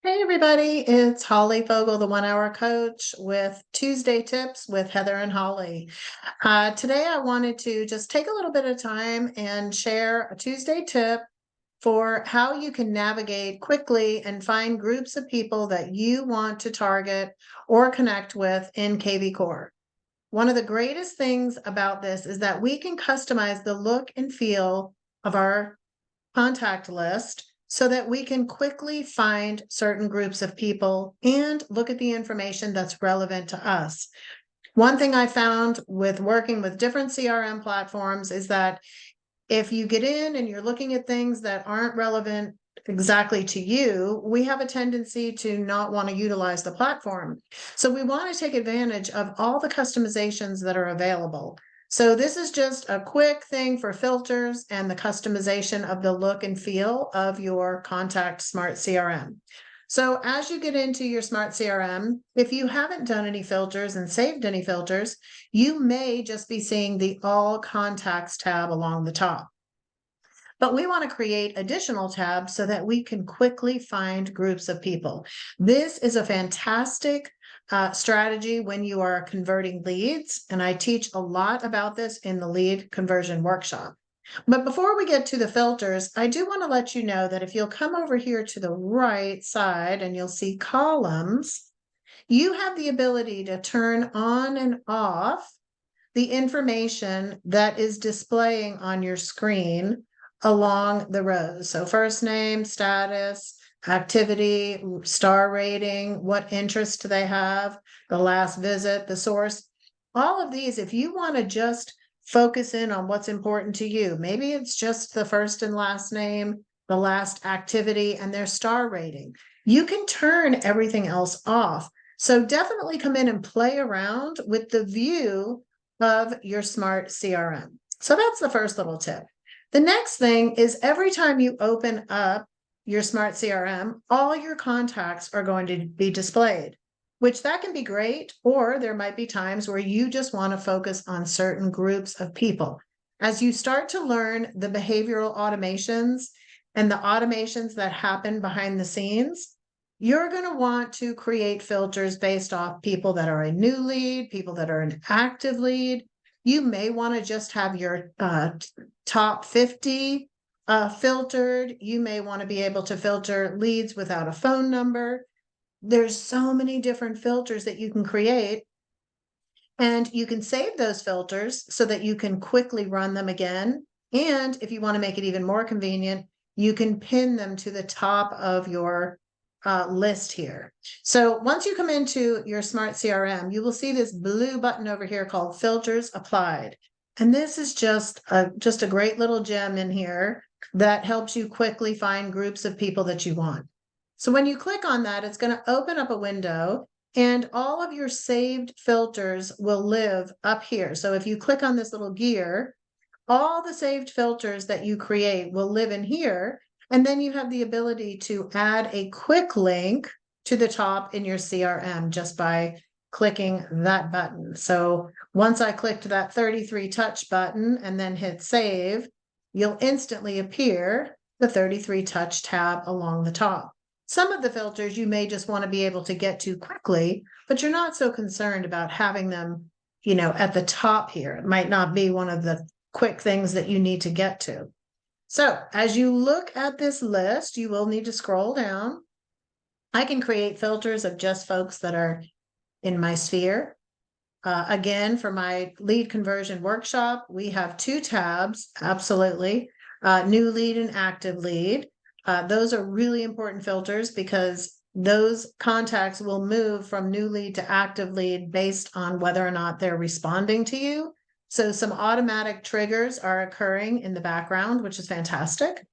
Hey everybody, it's Holly Fogel, the 1 Hour Coach with Tuesday Tips with Heather and Holly. Today I wanted to just take a little bit of time and share a Tuesday tip for how you can navigate quickly and find groups of people that you want to target or connect with in kvCORE. One of the greatest things about this is that we can customize the look and feel of our contact list so that we can quickly find certain groups of people and look at the information that's relevant to us. One thing I found with working with different CRM platforms is that if you get in and you're looking at things that aren't relevant exactly to you, we have a tendency to not want to utilize the platform. So we want to take advantage of all the customizations that are available. So this is just a quick thing for filters and the customization of the look and feel of your Contact Smart CRM. So as you get into your Smart CRM, if you haven't done any filters and saved any filters, you may just be seeing the All Contacts tab along the top. But we want to create additional tabs so that we can quickly find groups of people. This is a fantastic strategy when you are converting leads, and I teach a lot about this in the lead conversion workshop. But before we get to the filters, I do want to let you know that if you'll come over here to the right side and you'll see columns, you have the ability to turn on and off the information that is displaying on your screen along the rows. So first name, status, activity, star rating, what interest they have, the last visit, the source. All of these, if you want to just focus in on what's important to you, maybe it's just the first and last name, the last activity, and their star rating. You can turn everything else off. So definitely come in and play around with the view of your Smart CRM. So that's the first little tip. The next thing is every time you open up your Smart CRM, all your contacts are going to be displayed, which that can be great, or there might be times where you just want to focus on certain groups of people. As you start to learn the behavioral automations and the automations that happen behind the scenes, you're going to want to create filters based off people that are a new lead, people that are an active lead. You may want to just have your top 50 filtered. You may want to be able to filter leads without a phone number. There's so many different filters that you can create. And you can save those filters so that you can quickly run them again. And if you want to make it even more convenient, you can pin them to the top of your list here. So once you come into your Smart CRM, you will see this blue button over here called Filters Applied. And this is just a great little gem in here that helps you quickly find groups of people that you want. So when you click on that, it's going to open up a window and all of your saved filters will live up here. So if you click on this little gear, all the saved filters that you create will live in here. And then you have the ability to add a quick link to the top in your CRM just by clicking that button. So once I clicked that 33 touch button and then hit save, you'll instantly appear the 33 touch tab along the top. Some of the filters you may just want to be able to get to quickly, but you're not so concerned about having them, at the top here. It might not be one of the quick things that you need to get to. So as you look at this list, you will need to scroll down. I can create filters of just folks that are in my sphere. Again, for my lead conversion workshop, we have 2 tabs, absolutely. New lead and active lead. Those are really important filters because those contacts will move from new lead to active lead based on whether or not they're responding to you. So some automatic triggers are occurring in the background, which is fantastic.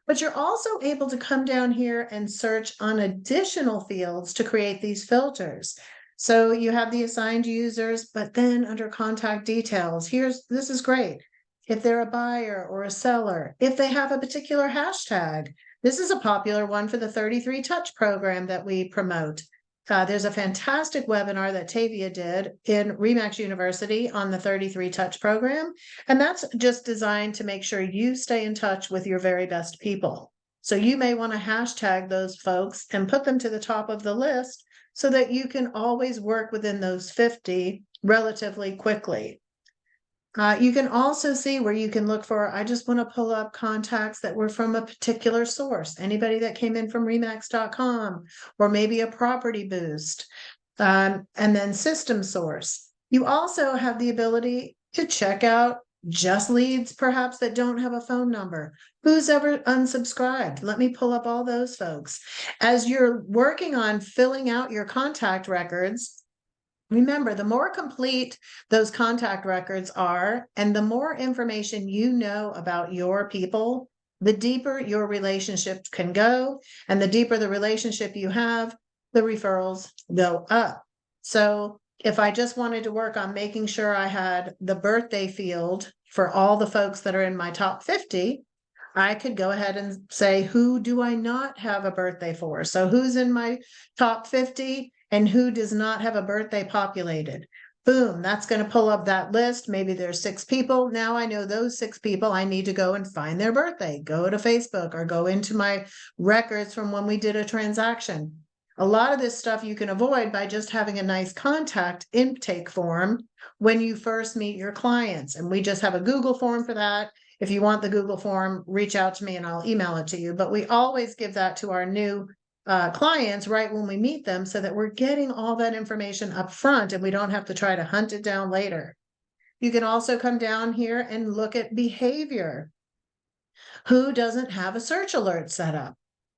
But you're also able to come down here and search on additional fields to create these filters. So you have the assigned users, but then under contact details, this is great. If they're a buyer or a seller, if they have a particular hashtag. This is a popular one for the 33 Touch program that we promote. There's a fantastic webinar that Tavia did in Remax University on the 33 Touch program. And that's just designed to make sure you stay in touch with your very best people. So you may want to hashtag those folks and put them to the top of the list so that you can always work within those 50 relatively quickly. You can also see where you can look for, I just want to pull up contacts that were from a particular source, anybody that came in from remax.com, or maybe a property boost, and then system source. You also have the ability to check out just leads, perhaps, that don't have a phone number. Who's ever unsubscribed? Let me pull up all those folks. As you're working on filling out your contact records, remember, the more complete those contact records are, and the more information you know about your people, the deeper your relationship can go. And the deeper the relationship you have, the referrals go up. So if I just wanted to work on making sure I had the birthday field for all the folks that are in my top 50, I could go ahead and say, who do I not have a birthday for? So who's in my top 50 and who does not have a birthday populated? Boom, that's going to pull up that list. Maybe there's 6 people. Now I know those 6 people, I need to go and find their birthday, go to Facebook or go into my records from when we did a transaction. A lot of this stuff you can avoid by just having a nice contact intake form when you first meet your clients. And we just have a Google form for that. If you want the Google form, reach out to me and I'll email it to you. But we always give that to our new clients right when we meet them so that we're getting all that information up front and we don't have to try to hunt it down later. You can also come down here and look at behavior. Who doesn't have a search alert set up?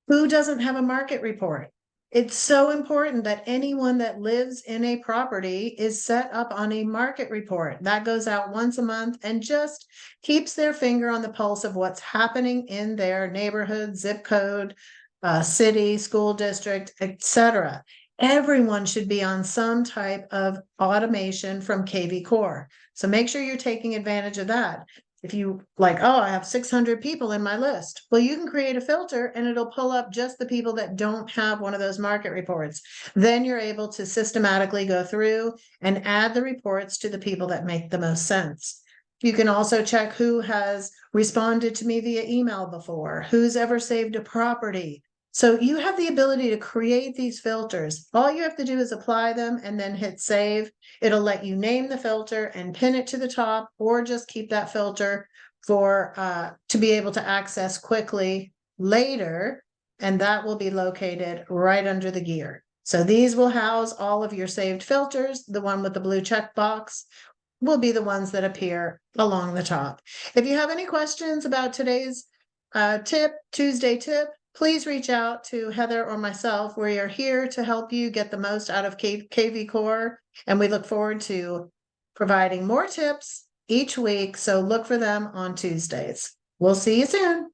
Who doesn't have a market report? It's so important that anyone that lives in a property is set up on a market report. That goes out once a month and just keeps their finger on the pulse of what's happening in their neighborhood, zip code, city, school district, etc. Everyone should be on some type of automation from kvCORE. So make sure you're taking advantage of that. If you like, oh, I have 600 people in my list. Well, you can create a filter and it'll pull up just the people that don't have one of those market reports. Then you're able to systematically go through and add the reports to the people that make the most sense. You can also check who has responded to me via email before, who's ever saved a property. So you have the ability to create these filters. All you have to do is apply them and then hit save. It'll let you name the filter and pin it to the top, or just keep that filter for to be able to access quickly later. And that will be located right under the gear. So these will house all of your saved filters. The one with the blue check box will be the ones that appear along the top. If you have any questions about today's Tuesday tip, please reach out to Heather or myself. We are here to help you get the most out of kvCORE, and we look forward to providing more tips each week. So look for them on Tuesdays. We'll see you soon.